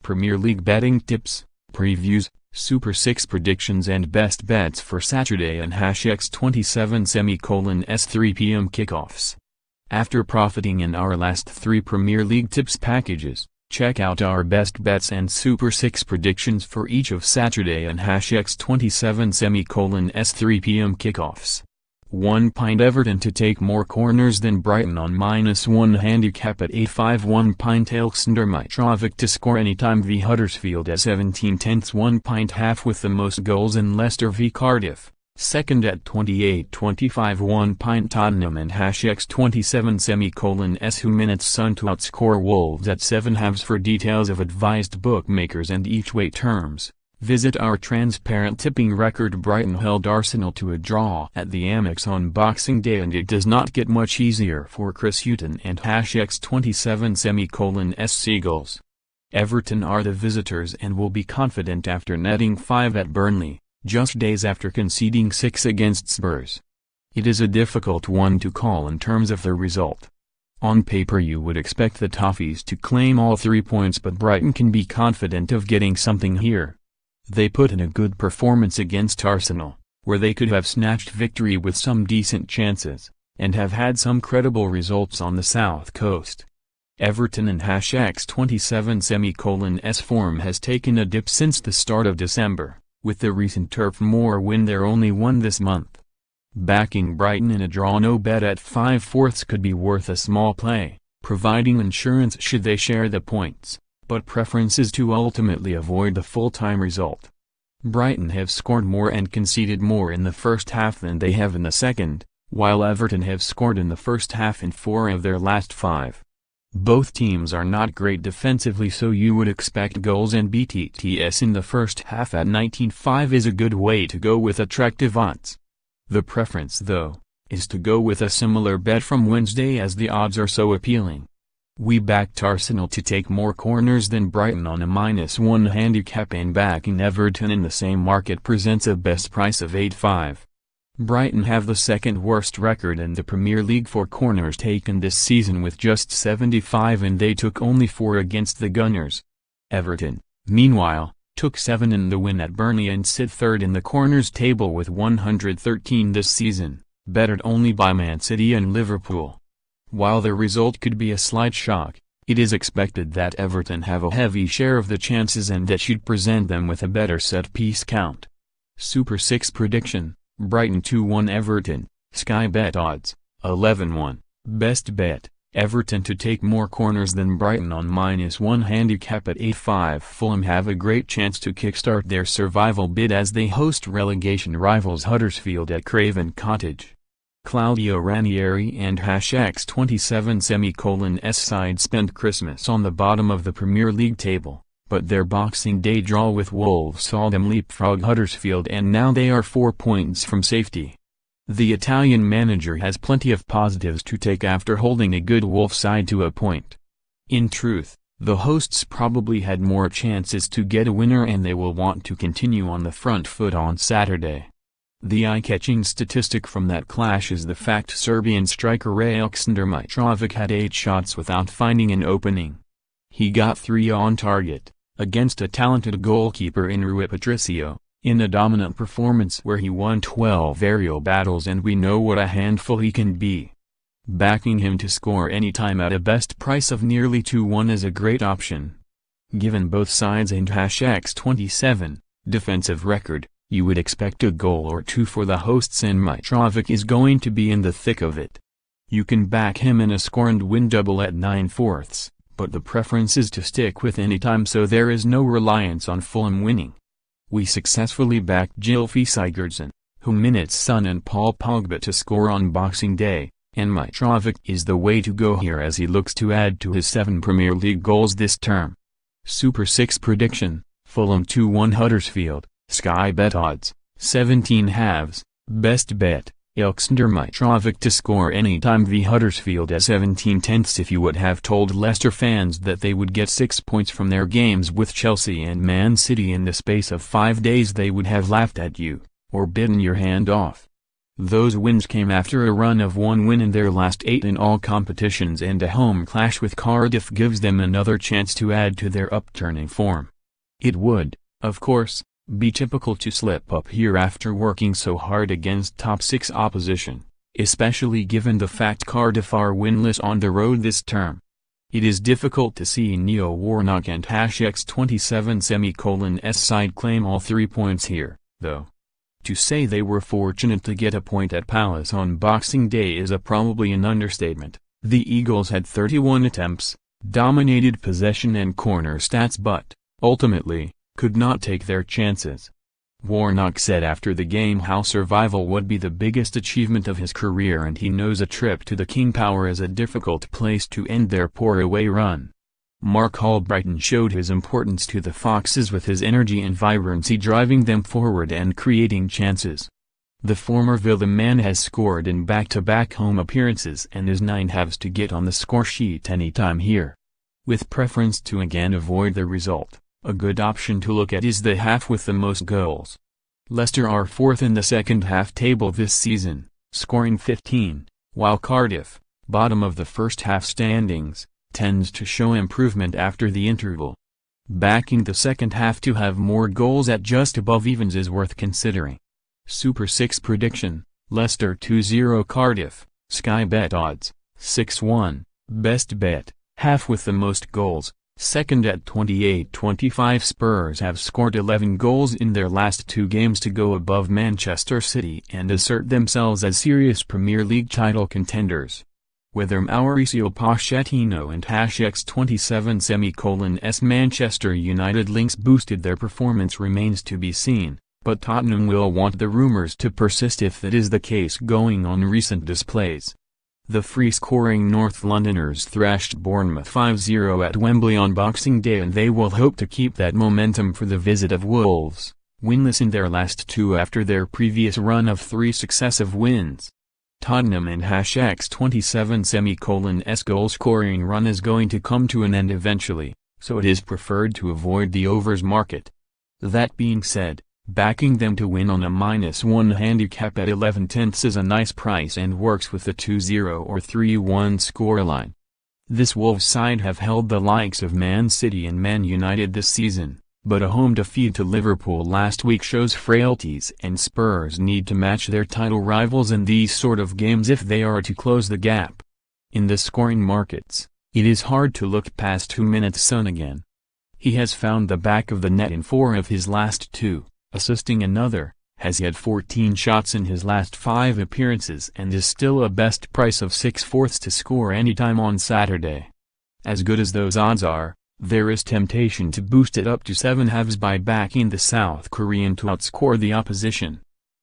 Premier League betting tips, previews, Super 6 predictions and best bets for Saturday and #X27 3 p.m. kickoffs. After profiting in our last 3 Premier League tips packages, check out our best bets and Super 6 predictions for each of Saturday and #X27 3 p.m. kickoffs. 1 pint Everton to take more corners than Brighton on -1 handicap at 8.5. 1 pint Aleksandar Mitrovic to score anytime v Huddersfield at 17/10. 1 pint half with the most goals in Leicester v Cardiff, second at 28.25. 1 pint Tottenham and #X27 Heung-min Son to outscore Wolves at 7 halves. For details of advised bookmakers and each way terms, visit our transparent tipping record. Brighton held Arsenal to a draw at the Amex on Boxing Day, and it does not get much easier for Chris Hughton and #X27 Seagulls. Everton are the visitors and will be confident after netting 5 at Burnley, just days after conceding 6 against Spurs. It is a difficult one to call in terms of the result. On paper you would expect the Toffees to claim all 3 points, but Brighton can be confident of getting something here. They put in a good performance against Arsenal, where they could have snatched victory with some decent chances, and have had some credible results on the south coast. Everton and #X27 form has taken a dip since the start of December, with the recent Turf Moor win their only one this month. Backing Brighton in a draw no bet at 5/4 could be worth a small play, providing insurance should they share the points, but preference is to ultimately avoid the full-time result. Brighton have scored more and conceded more in the first half than they have in the second, while Everton have scored in the first half in 4 of their last 5. Both teams are not great defensively, so you would expect goals and BTTS in the first half at 19.5 is a good way to go with attractive odds. The preference, though, is to go with a similar bet from Wednesday as the odds are so appealing. We backed Arsenal to take more corners than Brighton on a -1 handicap, and backing Everton in the same market presents a best price of 8.5. Brighton have the second worst record in the Premier League for corners taken this season with just 75, and they took only 4 against the Gunners. Everton, meanwhile, took 7 in the win at Burnley and sit third in the corners table with 113 this season, bettered only by Man City and Liverpool. While the result could be a slight shock, it is expected that Everton have a heavy share of the chances, and that should present them with a better set-piece count. Super 6 prediction, Brighton 2-1 Everton, Sky Bet odds, 11-1, best bet, Everton to take more corners than Brighton on -1 handicap at 8.5. Fulham have a great chance to kickstart their survival bid as they host relegation rivals Huddersfield at Craven Cottage. Claudio Ranieri and #X27 side spent Christmas on the bottom of the Premier League table, but their Boxing Day draw with Wolves saw them leapfrog Huddersfield, and now they are 4 points from safety. The Italian manager has plenty of positives to take after holding a good Wolves side to a point. In truth, the hosts probably had more chances to get a winner, and they will want to continue on the front foot on Saturday. The eye-catching statistic from that clash is the fact Serbian striker Aleksandar Mitrovic had 8 shots without finding an opening. He got 3 on target, against a talented goalkeeper in Rui Patricio, in a dominant performance where he won 12 aerial battles, and we know what a handful he can be. Backing him to score anytime at a best price of nearly 2-1 is a great option. Given both sides and #X27 defensive record, you would expect a goal or 2 for the hosts, and Mitrovic is going to be in the thick of it. You can back him in a score and win double at 9/4, but the preference is to stick with anytime, so there is no reliance on Fulham winning. We successfully backed Gylfi Sigurdsson, Heung-min Son and Paul Pogba to score on Boxing Day, and Mitrovic is the way to go here as he looks to add to his 7 Premier League goals this term. Super 6 prediction, Fulham 2-1 Huddersfield, Sky Bet odds, 17 halves, best bet, Aleksandar Mitrovic to score anytime v Huddersfield at 17/10. If you would have told Leicester fans that they would get 6 points from their games with Chelsea and Man City in the space of 5 days, they would have laughed at you, or bitten your hand off. Those wins came after a run of one win in their last 8 in all competitions, and a home clash with Cardiff gives them another chance to add to their upturning form. It would, of course, be typical to slip up here after working so hard against top 6 opposition, especially given the fact Cardiff are winless on the road this term. It is difficult to see Neo Warnock and #X27's side claim all 3 points here, though. To say they were fortunate to get a point at Palace on Boxing Day is probably an understatement. The Eagles had 31 attempts, dominated possession and corner stats, but, ultimately, could not take their chances. Warnock said after the game how survival would be the biggest achievement of his career, and he knows a trip to the King Power is a difficult place to end their poor away run. Mark Albrighton showed his importance to the Foxes with his energy and vibrancy, driving them forward and creating chances. The former Villa man has scored in back-to-back home appearances and is 9 halves to get on the score sheet anytime here. With preference to again avoid the result, a good option to look at is the half with the most goals. Leicester are 4th in the second half table this season, scoring 15, while Cardiff, bottom of the first half standings, tends to show improvement after the interval. Backing the second half to have more goals at just above evens is worth considering. Super 6 prediction, Leicester 2-0 Cardiff, Sky Bet odds, 6-1, best bet, half with the most goals, second at 28.25. Spurs have scored 11 goals in their last 2 games to go above Manchester City and assert themselves as serious Premier League title contenders. Whether Mauricio Pochettino and #X27's Manchester United links boosted their performance remains to be seen, but Tottenham will want the rumours to persist if that is the case going on recent displays. The free-scoring North Londoners thrashed Bournemouth 5-0 at Wembley on Boxing Day, and they will hope to keep that momentum for the visit of Wolves, winless in their last 2 after their previous run of 3 successive wins. Tottenham and #X27's goal-scoring run is going to come to an end eventually, so it is preferred to avoid the overs market. That being said, backing them to win on a -1 handicap at 11/10 is a nice price and works with the 2-0 or 3-1 scoreline. This Wolves side have held the likes of Man City and Man United this season, but a home defeat to Liverpool last week shows frailties, and Spurs need to match their title rivals in these sort of games if they are to close the gap. In the scoring markets, it is hard to look past Heung-min Son again. He has found the back of the net in 4 of his last 2, assisting another, has had 14 shots in his last 5 appearances, and is still a best price of 6/4 to score anytime on Saturday. As good as those odds are, there is temptation to boost it up to 7 halves by backing the South Korean to outscore the opposition.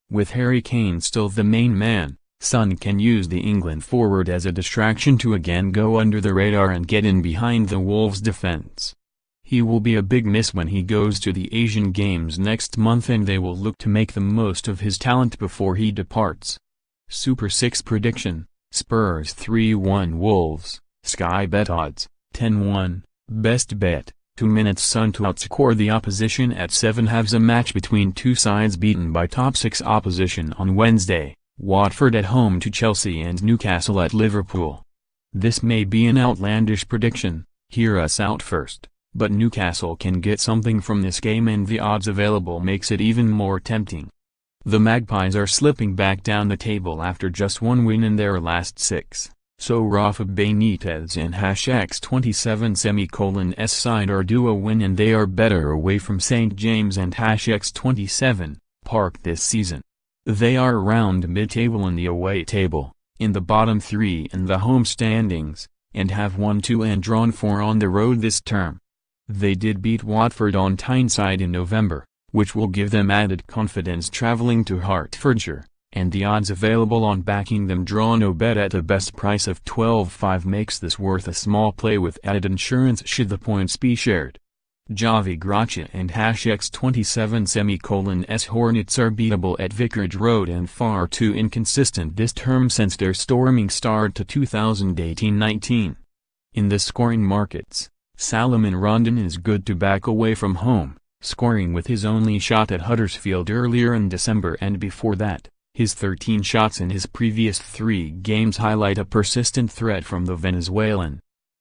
With Harry Kane still the main man, Son can use the England forward as a distraction to again go under the radar and get in behind the Wolves defense. He will be a big miss when he goes to the Asian Games next month, and they will look to make the most of his talent before he departs. Super 6 prediction, Spurs 3-1 Wolves, Sky Bet odds, 10-1. Best bet, 2 minutes Son to outscore the opposition at 7 halves. A match between 2 sides beaten by top 6 opposition on Wednesday, Watford at home to Chelsea and Newcastle at Liverpool. This may be an outlandish prediction, hear us out first, but Newcastle can get something from this game and the odds available makes it even more tempting. The Magpies are slipping back down the table after just 1 win in their last 6. So Rafa Benitez and #X27's side are due a win, and they are better away from St James and #X27 Park this season. They are around mid-table in the away table, in the bottom 3 in the home standings, and have won 2 and drawn 4 on the road this term. They did beat Watford on Tyneside in November, which will give them added confidence travelling to Hertfordshire. And the odds available on backing them draw no bet at a best price of 12.5 makes this worth a small play with added insurance should the points be shared. Javi Gracia and #X27's Hornets are beatable at Vicarage Road and far too inconsistent this term since their storming start to 2018-19. In the scoring markets, Salomon Rondon is good to back away from home, scoring with his only shot at Huddersfield earlier in December, and before that, His 13 shots in his previous 3 games highlight a persistent threat from the Venezuelan.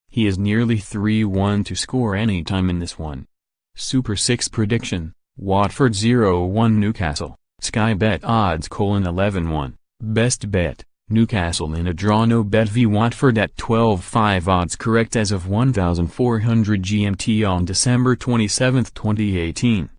He is nearly 3-1 to score any time in this one. Super 6 prediction, Watford 0-1 Newcastle, Sky Bet odds: 11-1, best bet, Newcastle in a draw. No bet v Watford at 12.5 odds correct as of 1400 GMT on December 27, 2018.